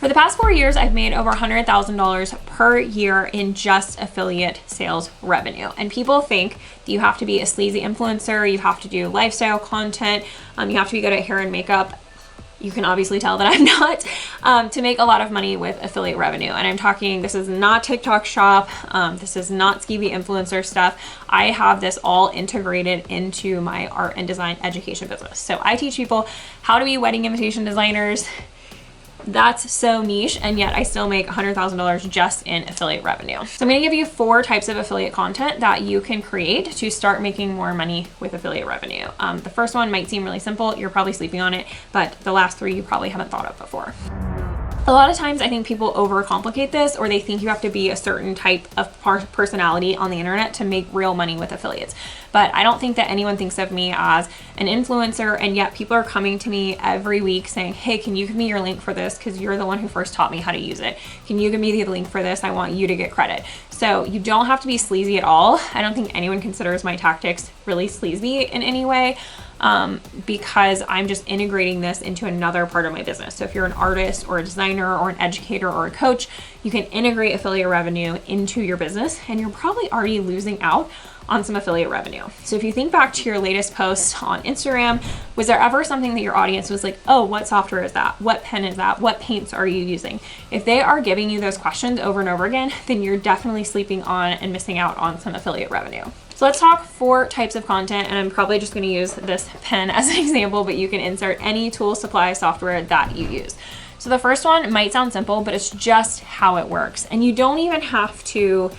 For the past 4 years, I've made over $100,000 per year in just affiliate sales revenue. And people think that you have to be a sleazy influencer, you have to do lifestyle content, you have to be good at hair and makeup. You can obviously tell that I'm not, to make a lot of money with affiliate revenue. And I'm talking, this is not TikTok shop. This is not skeevy influencer stuff. I have this all integrated into my art and design education business. So I teach people how to be wedding invitation designers. That's so niche, and yet I still make $100,000 just in affiliate revenue. So I'm gonna give you 4 types of affiliate content that you can create to start making more money with affiliate revenue. The first one might seem really simple. You're probably sleeping on it, but the last 3 you probably haven't thought of before. A lot of times I think people overcomplicate this, or they think you have to be a certain type of personality on the internet to make real money with affiliates. But I don't think that anyone thinks of me as an influencer, and yet people are coming to me every week saying, hey, can you give me your link for this? Because you're the one who first taught me how to use it. Can you give me the link for this? I want you to get credit. So you don't have to be sleazy at all. I don't think anyone considers my tactics really sleazy in any way. Because I'm just integrating this into another part of my business. So if you're an artist or a designer or an educator or a coach, you can integrate affiliate revenue into your business, and you're probably already losing out on some affiliate revenue. So if you think back to your latest post on Instagram, was there ever something that your audience was like, oh, what software is that? What pen is that? What paints are you using? If they are giving you those questions over and over again, then you're definitely sleeping on and missing out on some affiliate revenue. So let's talk 4 types of content, and I'm probably just gonna use this pen as an example, but you can insert any tool, supply, software that you use. So the first one might sound simple, but it's just how it works. And you don't even have to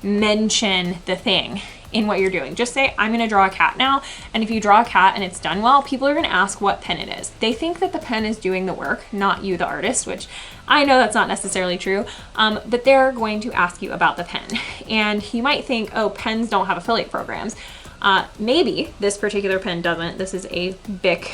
mention the thing in what you're doing. Just say, I'm gonna draw a cat now. And if you draw a cat and it's done well, people are gonna ask what pen it is. They think that the pen is doing the work, not you, the artist, which I know that's not necessarily true, but they're going to ask you about the pen. And you might think, oh, pens don't have affiliate programs. Maybe this particular pen doesn't. This is a Bic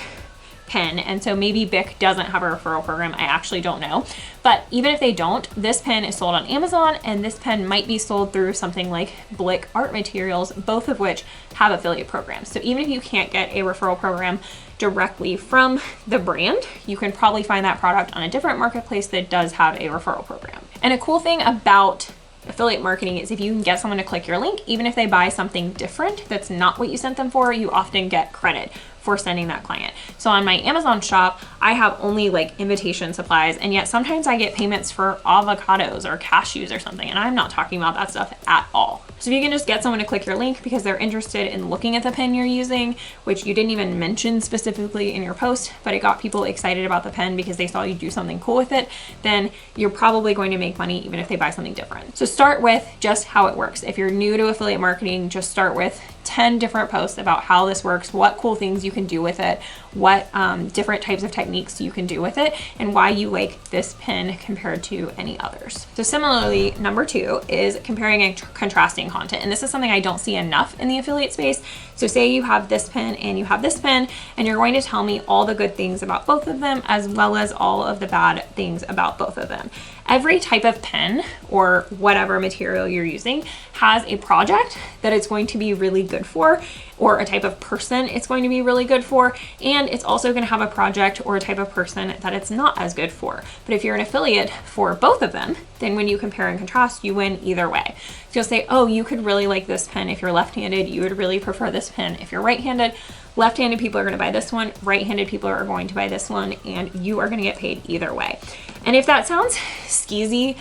pen, and so maybe Bic doesn't have a referral program. I actually don't know. But even if they don't, this pen is sold on Amazon, and this pen might be sold through something like Blick Art Materials, both of which have affiliate programs. So even if you can't get a referral program directly from the brand, you can probably find that product on a different marketplace that does have a referral program. And a cool thing about affiliate marketing is if you can get someone to click your link, even if they buy something different that's not what you sent them for, you often get credit for sending that client. So on my Amazon shop, I have only like invitation supplies, and yet sometimes I get payments for avocados or cashews or something, and I'm not talking about that stuff at all. So if you can just get someone to click your link because they're interested in looking at the pen you're using, which you didn't even mention specifically in your post, but it got people excited about the pen because they saw you do something cool with it, then you're probably going to make money even if they buy something different. So start with just how it works. If you're new to affiliate marketing, just start with 10 different posts about how this works, what cool things you can do with it, what different types of techniques you can do with it, and why you like this pen compared to any others. So similarly, number 2 is comparing and contrasting content. And this is something I don't see enough in the affiliate space. So say you have this pen and you have this pen, and you're going to tell me all the good things about both of them, as well as all of the bad things about both of them. Every type of pen or whatever material you're using has a project that it's going to be really good for, or a type of person it's going to be really good for, and it's also going to have a project or a type of person that it's not as good for. But if you're an affiliate for both of them, then when you compare and contrast, you win either way. So you'll say, oh, you could really like this pen if you're left-handed, you would really prefer this pen if you're right-handed. Left-handed people are going to buy this one, right-handed people are going to buy this one, and you are going to get paid either way. And if that sounds skeezy,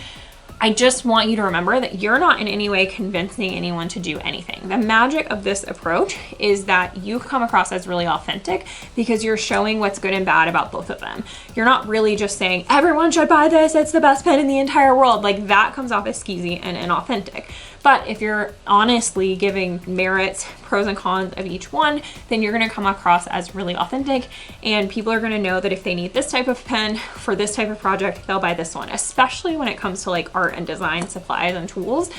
I just want you to remember that you're not in any way convincing anyone to do anything. The magic of this approach is that you come across as really authentic because you're showing what's good and bad about both of them. You're not really just saying, everyone should buy this, it's the best pen in the entire world. Like, that comes off as skeezy and inauthentic. But if you're honestly giving merits, pros and cons of each one, then you're gonna come across as really authentic, and people are gonna know that if they need this type of pen for this type of project, they'll buy this one, especially when it comes to like art and design supplies and tools.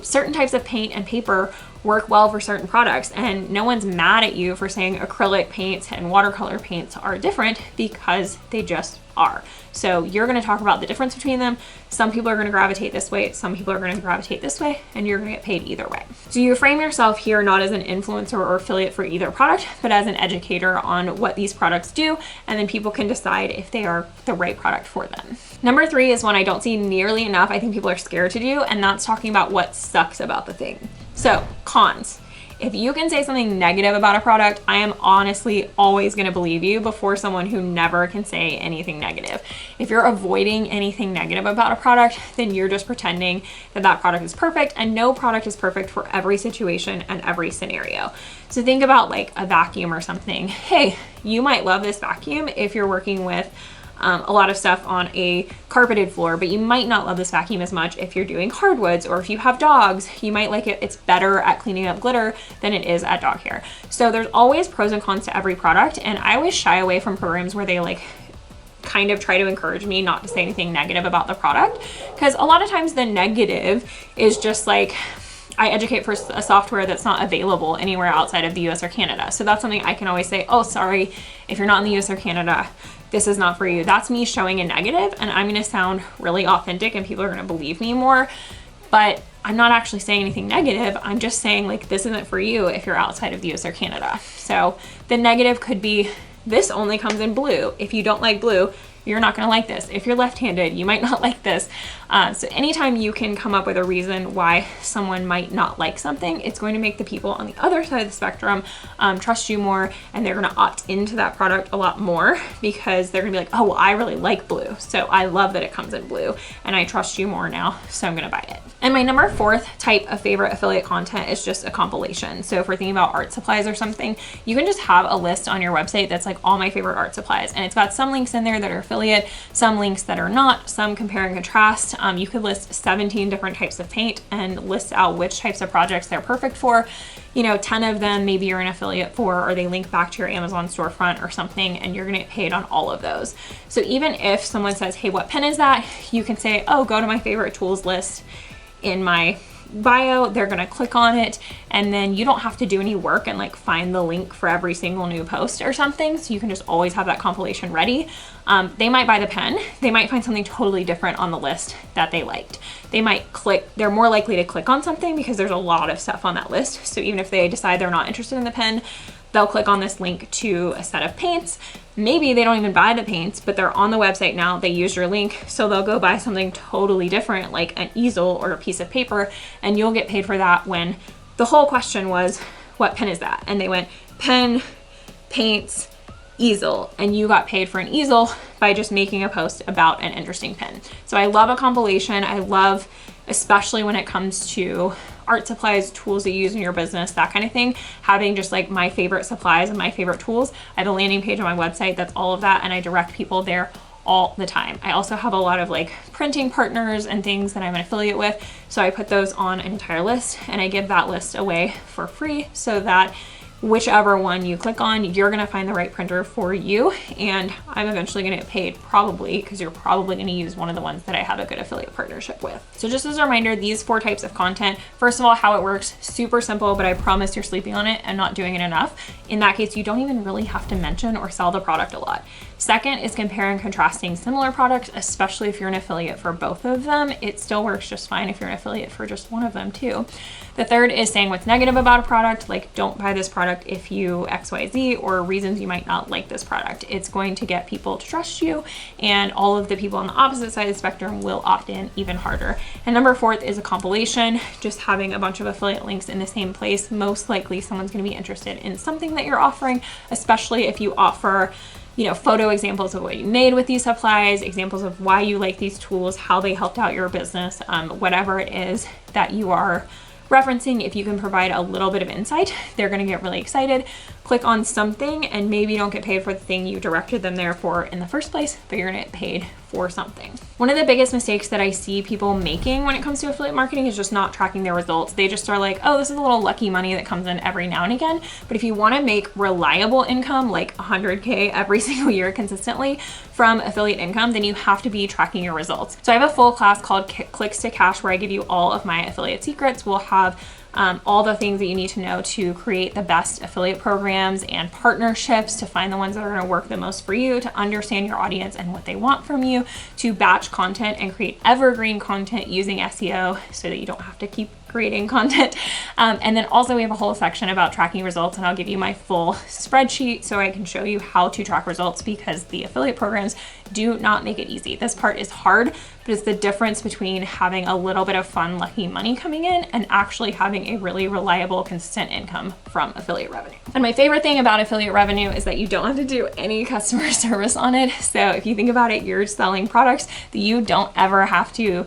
Certain types of paint and paper work well for certain products. And no one's mad at you for saying acrylic paints and watercolor paints are different, because they just are. So you're going to talk about the difference between them. Some people are going to gravitate this way, some people are going to gravitate this way, and you're going to get paid either way. So you frame yourself here not as an influencer or affiliate for either product, but as an educator on what these products do, and then people can decide if they are the right product for them. Number 3 is one I don't see nearly enough. I think people are scared to do, and that's talking about what sucks about the thing. So cons. If you can say something negative about a product, I am honestly always going to believe you before someone who never can say anything negative. If you're avoiding anything negative about a product, then you're just pretending that that product is perfect, and no product is perfect for every situation and every scenario. So think about like a vacuum or something. Hey, you might love this vacuum if you're working with a lot of stuff on a carpeted floor, but you might not love this vacuum as much if you're doing hardwoods, or if you have dogs, you might like it. It's better at cleaning up glitter than it is at dog hair. So there's always pros and cons to every product. And I always shy away from programs where they like kind of try to encourage me not to say anything negative about the product, because a lot of times the negative is just like, I educate for a software that's not available anywhere outside of the US or Canada. So that's something I can always say, oh, sorry, if you're not in the US or Canada, this is not for you. That's me showing a negative, and I'm going to sound really authentic and people are going to believe me more. But I'm not actually saying anything negative. I'm just saying like, this isn't for you if you're outside of the US or Canada. So the negative could be, this only comes in blue. If you don't like blue, you're not going to like this. If you're left-handed, you might not like this. So anytime you can come up with a reason why someone might not like something, it's going to make the people on the other side of the spectrum trust you more, and they're going to opt into that product a lot more, because they're going to be like, oh, well, I really like blue, so I love that it comes in blue, and I trust you more now, so I'm going to buy it. And my number 4th type of favorite affiliate content is just a compilation. So if we're thinking about art supplies or something, you can just have a list on your website that's like all my favorite art supplies, and it's got some links in there that are affiliate, some links that are not, some compare and contrast. You could list 17 different types of paint and list out which types of projects they're perfect for. 10 of them maybe you're an affiliate for, or they link back to your Amazon storefront or something, and you're gonna get paid on all of those. So even if someone says, hey, what pen is that? You can say, oh, go to my favorite tools list in my bio. They're gonna click on it, and then you don't have to do any work and like find the link for every single new post or something. So you can just always have that compilation ready. They might buy the pen. They might find something totally different on the list that they liked. They might click, they're more likely to click on something because there's a lot of stuff on that list. So even if they decide they're not interested in the pen, they'll click on this link to a set of paints. Maybe they don't even buy the paints, but they're on the website now, they use your link, so they'll go buy something totally different, like an easel or a piece of paper, and you'll get paid for that, when the whole question was, what pen is that? And they went, pen, paints, easel, and you got paid for an easel by just making a post about an interesting pen. So I love a compilation. I love, especially when it comes to art supplies, tools that you use in your business, that kind of thing, having just like my favorite supplies and my favorite tools. I have a landing page on my website that's all of that, and I direct people there all the time. I also have a lot of like printing partners and things that I'm an affiliate with, so I put those on an entire list, and I give that list away for free, so that whichever one you click on, you're gonna find the right printer for you, and I'm eventually gonna get paid, probably, because you're probably gonna use one of the ones that I have a good affiliate partnership with. So just as a reminder, these 4 types of content, first of all, how it works, super simple, but I promise you're sleeping on it and not doing it enough. In that case, you don't even really have to mention or sell the product a lot. Second is compare and contrasting similar products, especially if you're an affiliate for both of them. It still works just fine if you're an affiliate for just one of them too. The third is saying what's negative about a product, like don't buy this product if you XYZ, or reasons you might not like this product. It's going to get people to trust you, and all of the people on the opposite side of the spectrum will opt in even harder. And number 4th is a compilation, just having a bunch of affiliate links in the same place. Most likely someone's going to be interested in something that you're offering, especially if you offer photo examples of what you made with these supplies, examples of why you like these tools, how they helped out your business, whatever it is that you are referencing. If you can provide a little bit of insight, they're going to get really excited, click on something, and maybe you don't get paid for the thing you directed them there for in the first place, but you're going to get paid for something. One of the biggest mistakes that I see people making when it comes to affiliate marketing is just not tracking their results. They just are like, oh, this is a little lucky money that comes in every now and again. But if you want to make reliable income, like 100K every single year consistently from affiliate income, then you have to be tracking your results. So I have a full class called Clicks to Cash, where I give you all of my affiliate secrets. We'll have all the things that you need to know to create the best affiliate programs and partnerships, to find the ones that are going to work the most for you, to understand your audience and what they want from you, to batch content and create evergreen content using SEO so that you don't have to keep creating content. And then also we have a whole section about tracking results, and I'll give you my full spreadsheet so I can show you how to track results, because the affiliate programs do not make it easy. This part is hard, but it's the difference between having a little bit of fun, lucky money coming in and actually having a really reliable, consistent income from affiliate revenue. And my favorite thing about affiliate revenue is that you don't have to do any customer service on it. So if you think about it, you're selling products that you don't ever have to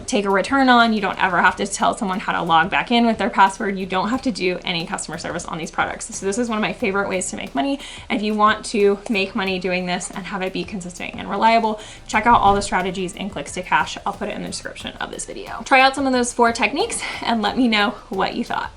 take a return on. You don't ever have to tell someone how to log back in with their password. You don't have to do any customer service on these products. So this is one of my favorite ways to make money. And if you want to make money doing this and have it be consistent and reliable, check out all the strategies in Clicks to Cash. I'll put it in the description of this video. Try out some of those 4 techniques and let me know what you thought.